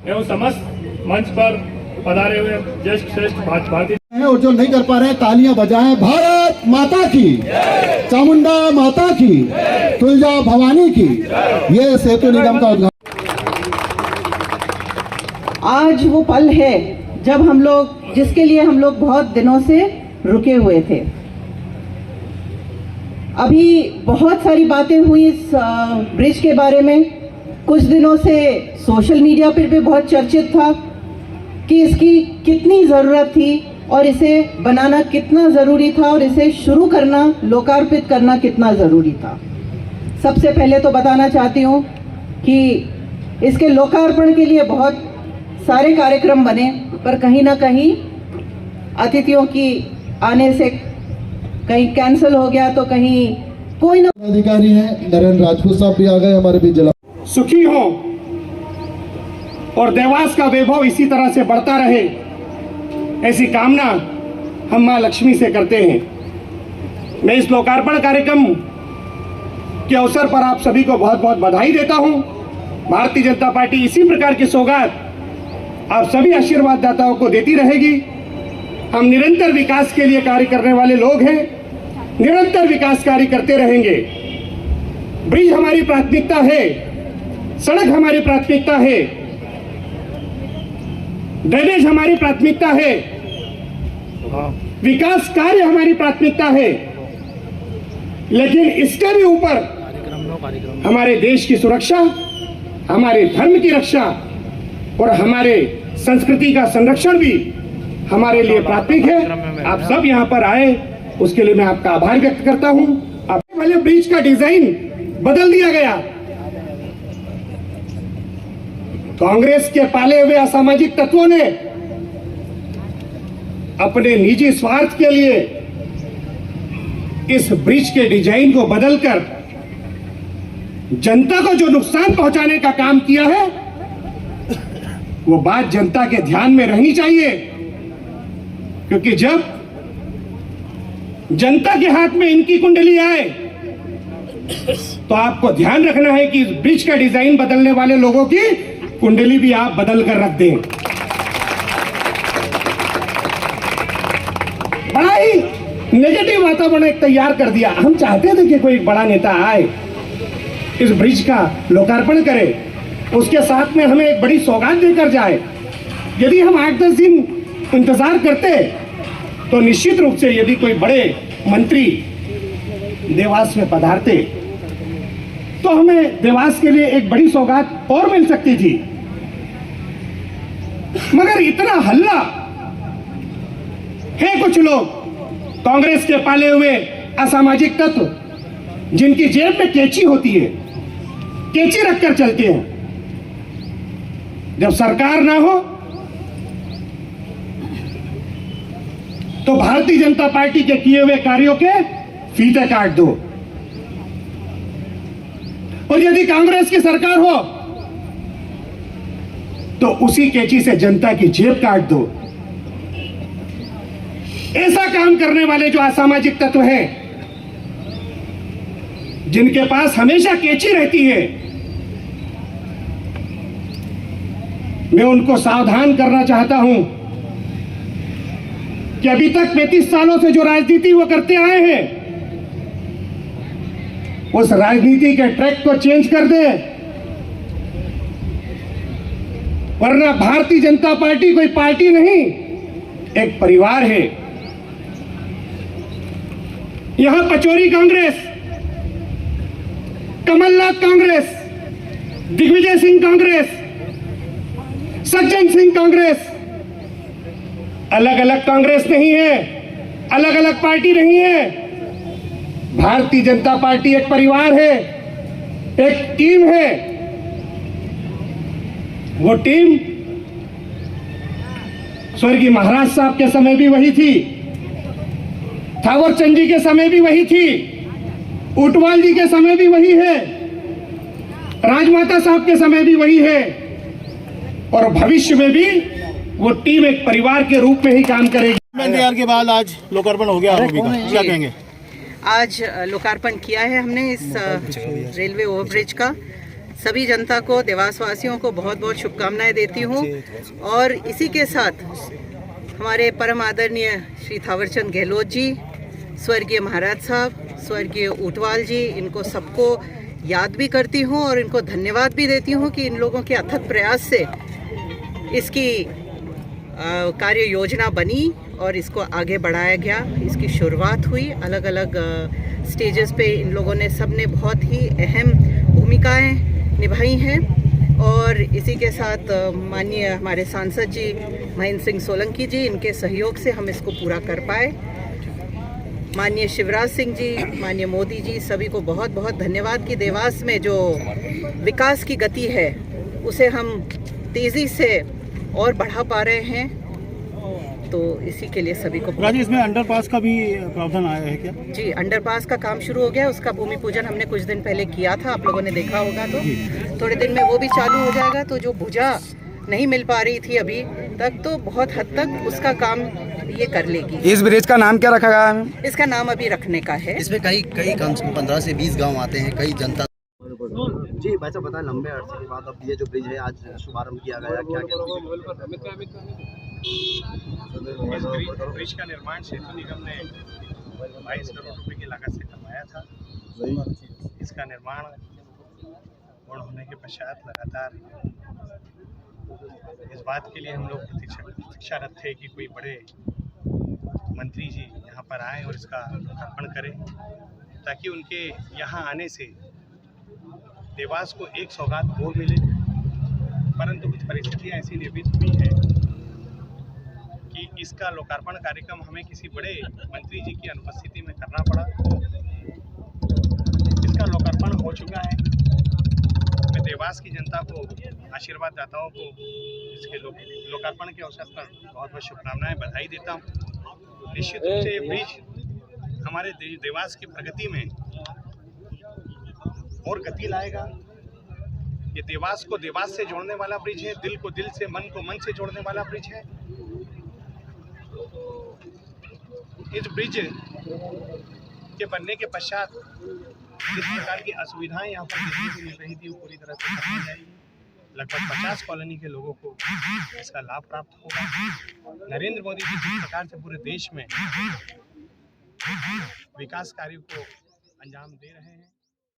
एवं समस्त मंच पर पधारे हुए ज्येष्ठ श्रेष्ठ भारतीय और जो नहीं कर पा रहे हैं तालियां बजाएं। भारत माता की, चामुंडा माता की, तुलजा भवानी की। ये सेतु निगम का उद्घाटन। आज वो पल है जब हम लोग, जिसके लिए हम लोग बहुत दिनों से रुके हुए थे। अभी बहुत सारी बातें हुई इस ब्रिज के बारे में। कुछ दिनों से सोशल मीडिया पर भी बहुत चर्चित था कि इसकी कितनी ज़रूरत थी और इसे बनाना कितना ज़रूरी था और इसे शुरू करना, लोकार्पित करना कितना ज़रूरी था। सबसे पहले तो बताना चाहती हूँ कि इसके लोकार्पण के लिए बहुत सारे कार्यक्रम बने, पर कहीं ना कहीं अतिथियों की आने से कहीं कैंसिल हो गया, तो कहीं कोई ना। अधिकारी हैं नरेंद्र राजपूत साहब भी आ गए हमारे बीच। जिला सुखी हो और देवास का वैभव इसी तरह से बढ़ता रहे, ऐसी कामना हम मां लक्ष्मी से करते हैं। मैं इस लोकार्पण कार्यक्रम के अवसर पर आप सभी को बहुत बहुत बधाई देता हूं। भारतीय जनता पार्टी इसी प्रकार की सौगात आप सभी आशीर्वाददाताओं को देती रहेगी। हम निरंतर विकास के लिए कार्य करने वाले लोग हैं, निरंतर विकास कार्य करते रहेंगे। ब्रिज हमारी प्राथमिकता है, सड़क हमारी प्राथमिकता है, ड्रेनेज हमारी प्राथमिकता है, विकास कार्य हमारी प्राथमिकता है, लेकिन इसके भी ऊपर हमारे देश की सुरक्षा, हमारे धर्म की रक्षा और हमारे संस्कृति का संरक्षण भी हमारे लिए प्राथमिक है। आप सब यहाँ पर आए, उसके लिए मैं आपका आभार व्यक्त करता हूँ। आपके वाले ब्रिज का डिजाइन बदल दिया गया। कांग्रेस के पाले हुए असामाजिक तत्वों ने अपने निजी स्वार्थ के लिए इस ब्रिज के डिजाइन को बदलकर जनता को जो नुकसान पहुंचाने का काम किया है, वो बात जनता के ध्यान में रहनी चाहिए। क्योंकि जब जनता के हाथ में इनकी कुंडली आए तो आपको ध्यान रखना है कि इस ब्रिज का डिजाइन बदलने वाले लोगों की कुंडली भी आप बदल कर रख दें। बड़ा ही नेगेटिव वातावरण तैयार कर दिया। हम चाहते थे कि कोई एक बड़ा नेता आए, इस ब्रिज का लोकार्पण करे, उसके साथ में हमें एक बड़ी सौगात देकर जाए। यदि हम 8-10 दिन इंतजार करते तो निश्चित रूप से यदि कोई बड़े मंत्री देवास में पधारते तो हमें देवास के लिए एक बड़ी सौगात और मिल सकती थी। मगर इतना हल्ला है, कुछ लोग कांग्रेस के पाले हुए असामाजिक तत्व, जिनकी जेब में कैंची होती है, कैंची रखकर चलते हैं। जब सरकार ना हो तो भारतीय जनता पार्टी के किए हुए कार्यों के फीते काट दो, और यदि कांग्रेस की सरकार हो तो उसी कैंची से जनता की जेब काट दो। ऐसा काम करने वाले जो असामाजिक तत्व हैं, जिनके पास हमेशा कैंची रहती है, मैं उनको सावधान करना चाहता हूं कि अभी तक 35 सालों से जो राजनीति वो करते आए हैं, उस राजनीति के ट्रैक को चेंज कर दे, वरना भारतीय जनता पार्टी कोई पार्टी नहीं, एक परिवार है। यहां पचौरी कांग्रेस, कमलनाथ कांग्रेस, दिग्विजय सिंह कांग्रेस, सज्जन सिंह कांग्रेस अलग अलग कांग्रेस नहीं है, अलग अलग पार्टी नहीं है। भारतीय जनता पार्टी एक परिवार है, एक टीम है। वो टीम स्वर्गीय महाराज साहब के समय भी वही थी, थावरचंद जी के समय भी वही थी, ऊंटवाल जी के समय भी वही है, राजमाता साहब के समय भी वही है, और भविष्य में भी वो टीम एक परिवार के रूप में ही काम करेगी। एनडीआर के बाद आज लोकार्पण हो गया आरोपी का, क्या कहेंगे? आज लोकार्पण किया है हमने इस रेलवे ओवरब्रिज का। सभी जनता को, देवास वासियों को बहुत बहुत शुभकामनाएं देती हूँ। और इसी के साथ हमारे परम आदरणीय श्री थावरचंद गहलोत जी, स्वर्गीय महाराज साहब, स्वर्गीय ऊंटवाल जी, इनको सबको याद भी करती हूँ और इनको धन्यवाद भी देती हूँ कि इन लोगों के अथक प्रयास से इसकी कार्य योजना बनी और इसको आगे बढ़ाया गया। इसकी शुरुआत हुई, अलग अलग स्टेजेस पे इन लोगों ने, सब ने बहुत ही अहम भूमिकाएं निभाई हैं। और इसी के साथ माननीय हमारे सांसद जी महेंद्र सिंह सोलंकी जी, इनके सहयोग से हम इसको पूरा कर पाए। माननीय शिवराज सिंह जी, माननीय मोदी जी, सभी को बहुत बहुत धन्यवाद कि देवास में जो विकास की गति है उसे हम तेज़ी से और बढ़ा पा रहे हैं। तो इसी के लिए सभी को राजी, इसमें अंडरपास का भी प्रावधान आया है क्या? जी, अंडरपास का काम शुरू हो गया। उसका भूमि पूजन हमने कुछ दिन पहले किया था, आप लोगों ने देखा होगा। तो थोड़े दिन में वो भी चालू हो जाएगा। तो जो भुजा नहीं मिल पा रही थी अभी तक, तो बहुत हद तक उसका काम ये कर लेगी। इस ब्रिज का नाम क्या रखा गया है? इसका नाम अभी रखने का है। इसमें कई 15 से 20 गांव आते हैं, कई जनता। जी भाई साहब, बताएं, लंबे अरसे के बाद अब ये जो ब्रिज है आज शुभारंभ किया गया, क्या इस ब्रिज का निर्माण सेतु निगम ने 22 करोड़ रुपए की लागत से करवाया था। इसका निर्माण पूर्ण होने के पश्चात लगातार इस बात के लिए हम लोग प्रतीक्षारत थे कि कोई बड़े मंत्री जी यहाँ पर आए और इसका लोकार्पण करें, ताकि उनके यहाँ आने से देवास को एक सौगात और मिले। परंतु कुछ परिस्थितियाँ ऐसी निर्मित हुई है कि इसका लोकार्पण कार्यक्रम हमें किसी बड़े मंत्री जी की अनुपस्थिति में करना पड़ा। इसका लोकार्पण हो चुका है। मैं देवास की जनता को, आशीर्वाददाताओं को इसके लोकार्पण के अवसर पर बहुत बहुत शुभकामनाएं, बधाई देता हूँ। निश्चित रूप से ये ब्रिज हमारे देवास की प्रगति में और गति लाएगा। ये देवास को देवास से जोड़ने वाला ब्रिज है, दिल को दिल से, मन को मन से जोड़ने वाला ब्रिज है। इस ब्रिज के बनने के पश्चात जिस प्रकार की असुविधाएं यहाँ पर देखने को मिल रही थी, वो पूरी तरह से खत्म हो जाएगी। लगभग 50 कॉलोनी के लोगों को इसका लाभ प्राप्त होगा। नरेंद्र मोदी जी जिस प्रकार से पूरे देश में विकास कार्यों को अंजाम दे रहे हैं,